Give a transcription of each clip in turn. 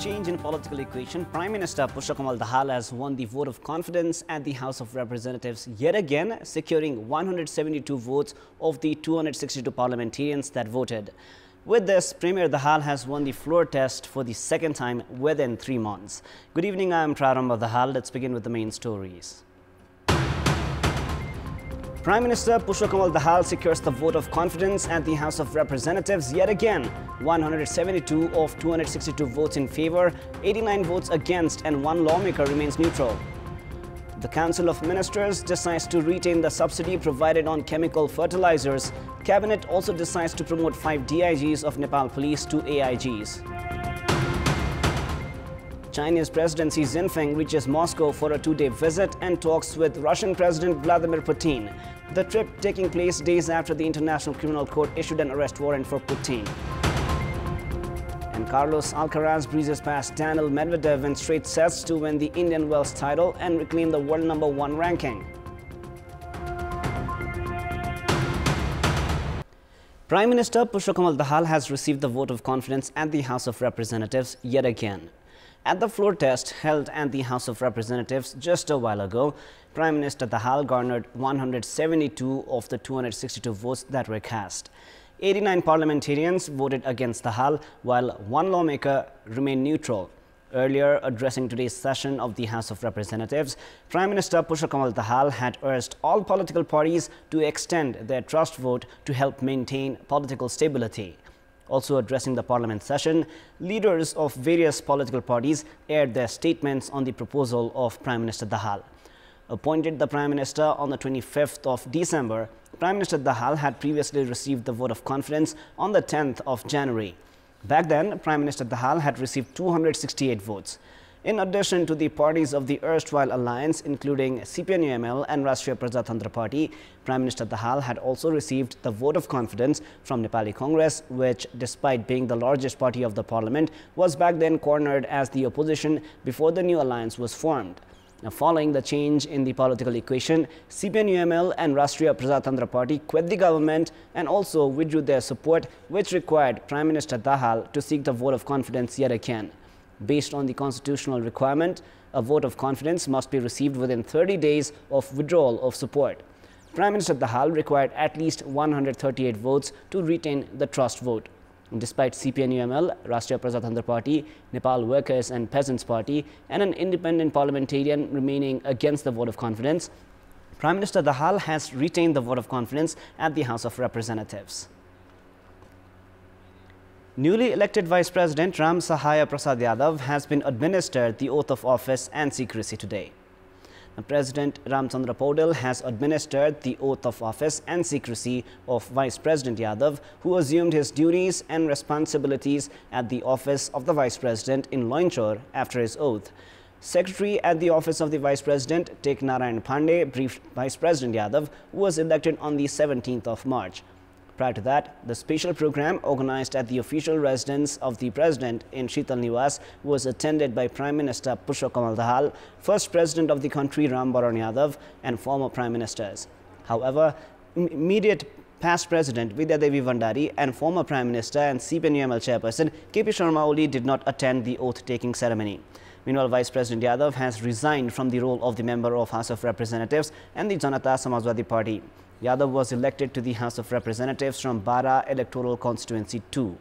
change in political equation, Prime Minister Pushpa Dahal has won the vote of confidence at the House of Representatives yet again, securing 172 votes of the 262 parliamentarians that voted. With this, Premier Dahal has won the floor test for the second time within 3 months. Good evening, I am Prarambha Dahal. Let's begin with the main stories. Prime Minister Pushpa Dahal secures the vote of confidence at the House of Representatives yet again. 172 of 262 votes in favour, 89 votes against and 1 lawmaker remains neutral. The Council of Ministers decides to retain the subsidy provided on chemical fertilizers. Cabinet also decides to promote 5 DIGs of Nepal Police to AIGs. Chinese President Xi Jinping reaches Moscow for a 2-day visit and talks with Russian President Vladimir Putin. The trip taking place days after the International Criminal Court issued an arrest warrant for Putin. And Carlos Alcaraz breezes past Daniil Medvedev in straight sets to win the Indian Wells title and reclaim the world #1 ranking. Prime Minister Pushpa Dahal has received the vote of confidence at the House of Representatives yet again. At the floor test held at the House of Representatives just a while ago, Prime Minister Dahal garnered 172 of the 262 votes that were cast. 89 parliamentarians voted against Dahal, while 1 lawmaker remained neutral. Earlier, addressing today's session of the House of Representatives, Prime Minister Pushpa Dahal had urged all political parties to extend their trust vote to help maintain political stability. Also addressing the parliament session, leaders of various political parties aired their statements on the proposal of Prime Minister Dahal. Appointed the Prime Minister on the 25th of December, Prime Minister Dahal had previously received the vote of confidence on the 10th of January. Back then, Prime Minister Dahal had received 268 votes. In addition to the parties of the erstwhile alliance, including CPN-UML and Rashtriya Prajatantra Party, Prime Minister Dahal had also received the vote of confidence from Nepali Congress, which, despite being the largest party of the parliament, was back then cornered as the opposition before the new alliance was formed. Now, following the change in the political equation, CPN-UML and Rashtriya Prajatantra Party quit the government and also withdrew their support, which required Prime Minister Dahal to seek the vote of confidence yet again. Based on the constitutional requirement, a vote of confidence must be received within 30 days of withdrawal of support. Prime Minister Dahal required at least 138 votes to retain the trust vote. Despite CPN-UML, Rashtriya Prajatantra Party, Nepal Workers and Peasants Party, and an independent parliamentarian remaining against the vote of confidence, Prime Minister Dahal has retained the vote of confidence at the House of Representatives. Newly elected Vice President Ram Sahaya Prasad Yadav has been administered the oath of office and secrecy today. President Ramchandra Paudel has administered the oath of office and secrecy of Vice President Yadav, who assumed his duties and responsibilities at the office of the Vice President in Loinchor after his oath. Secretary at the office of the Vice President, Tek Narayan Pandey, briefed Vice President Yadav, who was elected on the 17th of March. Prior to that, the special program organized at the official residence of the President in Sheetal Niwas was attended by Prime Minister Pushpa Dahal, First President of the country Ram Baran Yadav and former Prime Ministers. However, immediate past President Vidya Devi Vandari and former Prime Minister and CPN-UML Chairperson KP Sharma Oli did not attend the oath-taking ceremony. Meanwhile, Vice President Yadav has resigned from the role of the member of House of Representatives and the Janata Samajwadi Party. Yadav was elected to the House of Representatives from Bara Electoral Constituency 2.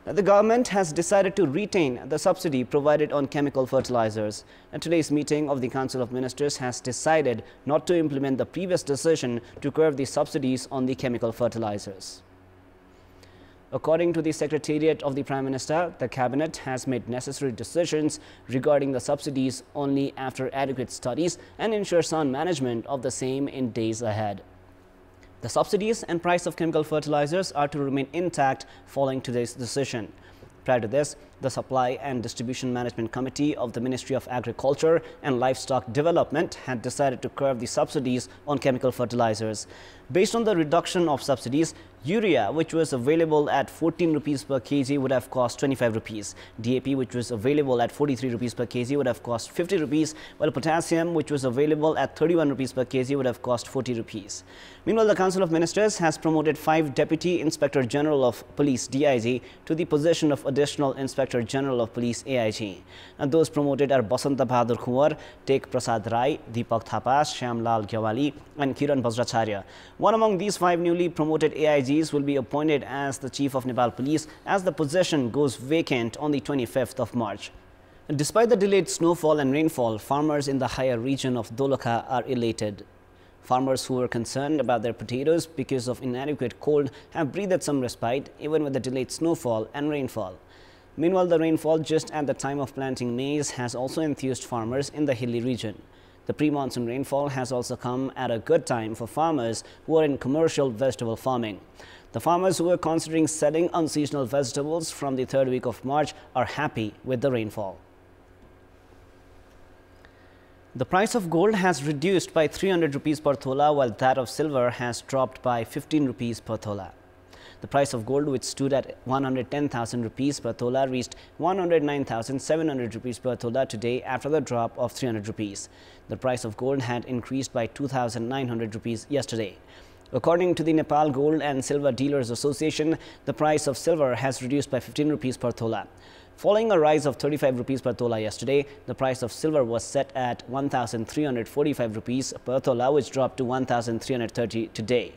The government has decided to retain the subsidy provided on chemical fertilizers. At today's meeting of the Council of Ministers has decided not to implement the previous decision to curb the subsidies on the chemical fertilizers. According to the Secretariat of the Prime Minister, the Cabinet has made necessary decisions regarding the subsidies only after adequate studies and ensure sound management of the same in days ahead. The subsidies and price of chemical fertilizers are to remain intact following today's decision. Prior to this, the Supply and Distribution Management Committee of the Ministry of Agriculture and Livestock Development had decided to curb the subsidies on chemical fertilizers. Based on the reduction of subsidies, Urea, which was available at 14 rupees per kg, would have cost 25 rupees. DAP, which was available at 43 rupees per kg, would have cost 50 rupees, while potassium, which was available at 31 rupees per kg, would have cost 40 rupees. Meanwhile, the Council of Ministers has promoted 5 Deputy Inspector General of Police (DIG) to the position of Additional Inspector General of Police (AIG). And those promoted are Basanta Bahadur Kunwar, Tek Prasad Rai, Deepak Thapa, Shyamlal Gyawali, and Kiran Bajracharya. One among these 5 newly promoted AIGs will be appointed as the Chief of Nepal Police, as the position goes vacant on the 25th of March. Despite the delayed snowfall and rainfall, farmers in the higher region of Dolakha are elated. Farmers who were concerned about their potatoes because of inadequate cold have breathed some respite, even with the delayed snowfall and rainfall. Meanwhile, the rainfall just at the time of planting maize has also enthused farmers in the hilly region. The pre-monsoon rainfall has also come at a good time for farmers who are in commercial vegetable farming. The farmers who are considering selling unseasonal vegetables from the 3rd week of March are happy with the rainfall. The price of gold has reduced by 300 rupees per thola, while that of silver has dropped by 15 rupees per thola. The price of gold, which stood at 110,000 rupees per thola, reached 109,700 rupees per thola today after the drop of 300 rupees. The price of gold had increased by 2,900 rupees yesterday. According to the Nepal Gold and Silver Dealers Association, the price of silver has reduced by 15 rupees per thola. Following a rise of 35 rupees per thola yesterday, the price of silver was set at 1,345 rupees per thola, which dropped to 1,330 today.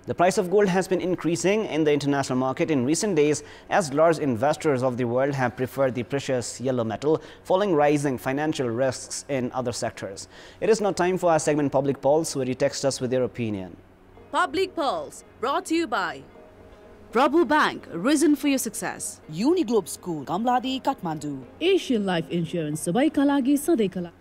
The price of gold has been increasing in the international market in recent days as large investors of the world have preferred the precious yellow metal following rising financial risks in other sectors. It is now time for our segment Public Pulse, where you text us with your opinion. Public Pulse, brought to you by Prabhu Bank, risen for your success. Uniglobe School, Kamladi, Kathmandu. Asian Life Insurance, Sabai Kalagi, Sadai Kala.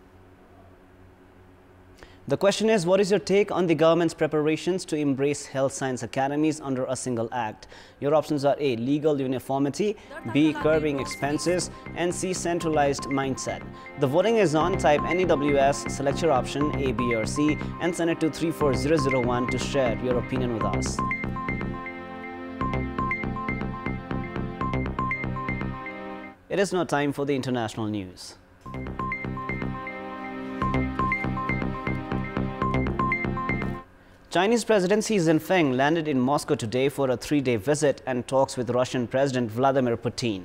The question is, what is your take on the government's preparations to embrace health science academies under a single act? Your options are A, legal uniformity, B, curbing expenses, and C, centralized mindset. The voting is on. Type NEWS, select your option A, B or C, and send it to 34001 to share your opinion with us. It is now time for the international news. Chinese President Xi Jinping landed in Moscow today for a 3-day visit and talks with Russian President Vladimir Putin.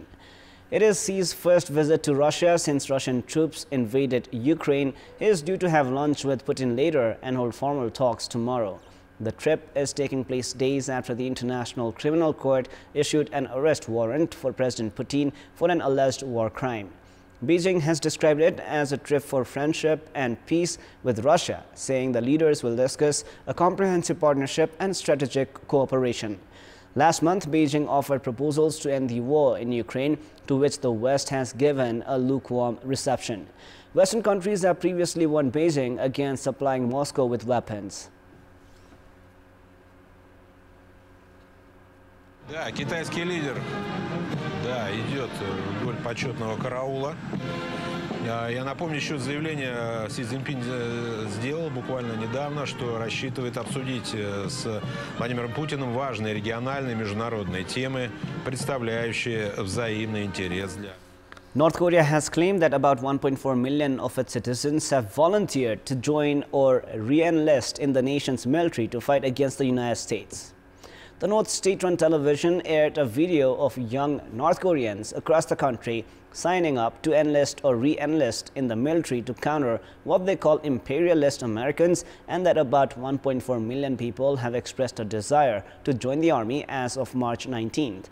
It is Xi's first visit to Russia since Russian troops invaded Ukraine. He is due to have lunch with Putin later and hold formal talks tomorrow. The trip is taking place days after the International Criminal Court issued an arrest warrant for President Putin for an alleged war crime. Beijing has described it as a trip for friendship and peace with Russia, saying the leaders will discuss a comprehensive partnership and strategic cooperation. Last month, Beijing offered proposals to end the war in Ukraine, to which the West has given a lukewarm reception. Western countries have previously warned Beijing against supplying Moscow with weapons. Да, китайский лидер, да, идет вдоль почетного караула. Я напомню, еще заявление Си Цзиньпин сделал буквально недавно, что рассчитывает обсудить с Владимиром Путиным важные региональные и международные темы, представляющие взаимный интерес для... North Korea has claimed that about 1.4 million of its citizens have volunteered to join or re-enlist in the nation's military to fight against the United States. The North state-run television aired a video of young North Koreans across the country signing up to enlist or re-enlist in the military to counter what they call imperialist Americans, and that about 1.4 million people have expressed a desire to join the army as of March 19th.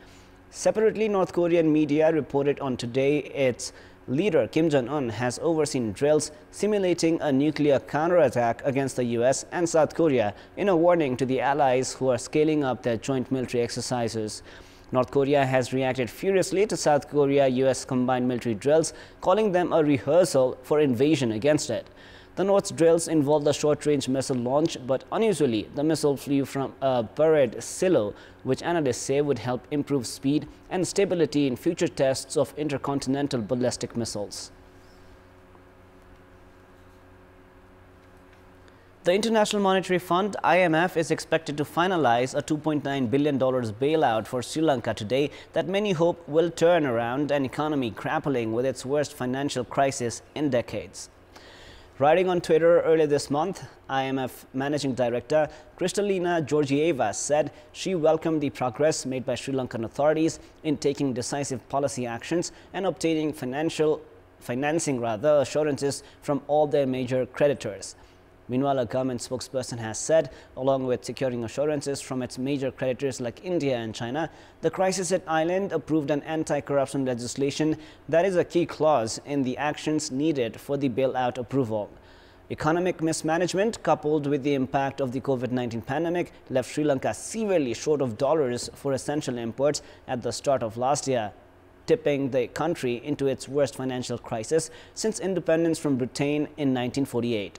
Separately, North Korean media reported on today its leader Kim Jong-un has overseen drills simulating a nuclear counterattack against the US and South Korea in a warning to the allies who are scaling up their joint military exercises. North Korea has reacted furiously to South Korea-US combined military drills, calling them a rehearsal for invasion against it. The North's drills involved a short-range missile launch, but unusually, the missile flew from a buried silo, which analysts say would help improve speed and stability in future tests of intercontinental ballistic missiles. The International Monetary Fund (IMF) is expected to finalize a $2.9 billion bailout for Sri Lanka today that many hope will turn around an economy grappling with its worst financial crisis in decades. Writing on Twitter earlier this month, IMF Managing Director Kristalina Georgieva said she welcomed the progress made by Sri Lankan authorities in taking decisive policy actions and obtaining financing assurances from all their major creditors. Meanwhile, a government spokesperson has said, along with securing assurances from its major creditors like India and China, the crisis-hit island approved an anti-corruption legislation that is a key clause in the actions needed for the bailout approval. Economic mismanagement coupled with the impact of the COVID-19 pandemic left Sri Lanka severely short of dollars for essential imports at the start of last year, tipping the country into its worst financial crisis since independence from Britain in 1948.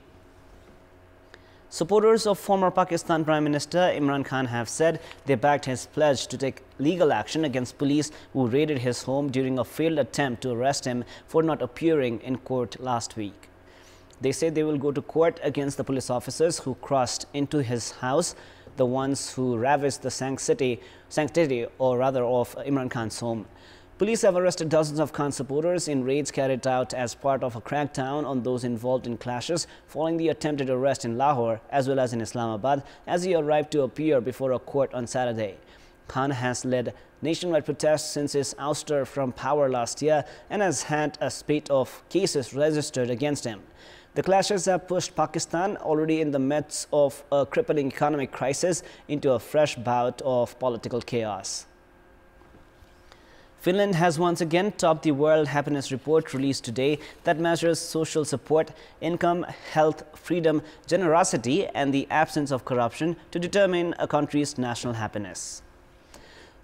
Supporters of former Pakistan Prime Minister Imran Khan have said they backed his pledge to take legal action against police who raided his home during a failed attempt to arrest him for not appearing in court last week. They say they will go to court against the police officers who crossed into his house, the ones who ravaged the sanctity of Imran Khan's home. Police have arrested dozens of Khan supporters in raids carried out as part of a crackdown on those involved in clashes following the attempted arrest in Lahore as well as in Islamabad as he arrived to appear before a court on Saturday. Khan has led nationwide protests since his ouster from power last year and has had a spate of cases registered against him. The clashes have pushed Pakistan, already in the midst of a crippling economic crisis, into a fresh bout of political chaos. Finland has once again topped the World Happiness Report released today that measures social support, income, health, freedom, generosity and the absence of corruption to determine a country's national happiness.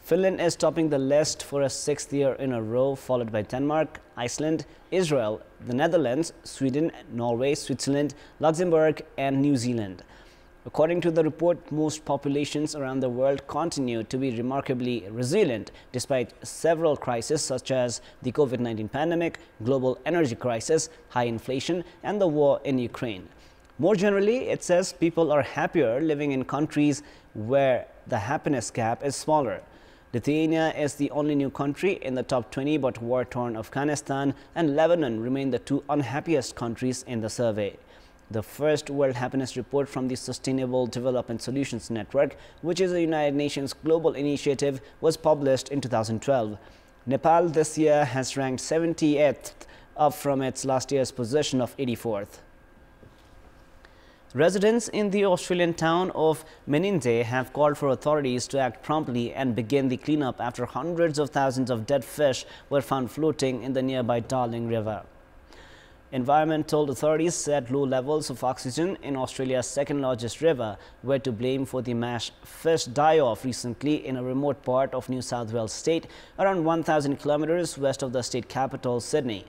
Finland is topping the list for a sixth year in a row, followed by Denmark, Iceland, Israel, the Netherlands, Sweden, Norway, Switzerland, Luxembourg and New Zealand. According to the report, most populations around the world continue to be remarkably resilient despite several crises such as the COVID-19 pandemic, global energy crisis, high inflation, and the war in Ukraine. More generally, it says people are happier living in countries where the happiness gap is smaller. Lithuania is the only new country in the top 20, but war-torn Afghanistan and Lebanon remain the two unhappiest countries in the survey. The first World Happiness Report from the Sustainable Development Solutions Network, which is a United Nations global initiative, was published in 2012. Nepal this year has ranked 78th, up from its last year's position of 84th. Residents in the Australian town of Menindee have called for authorities to act promptly and begin the cleanup after hundreds of thousands of dead fish were found floating in the nearby Darling River. Environmental authorities said low levels of oxygen in Australia's second-largest river were to blame for the mass fish die-off recently in a remote part of New South Wales state, around 1,000 kilometres west of the state capital, Sydney.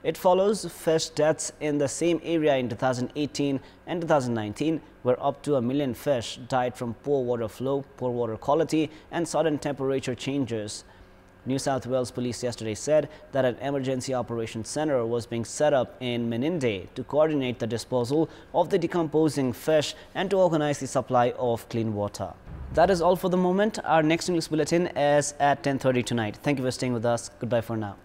It follows fish deaths in the same area in 2018 and 2019, where up to 1 million fish died from poor water flow, poor water quality and sudden temperature changes. New South Wales Police yesterday said that an emergency operations center was being set up in Menindee to coordinate the disposal of the decomposing fish and to organize the supply of clean water. That is all for the moment. Our next news bulletin is at 10:30 tonight. Thank you for staying with us. Goodbye for now.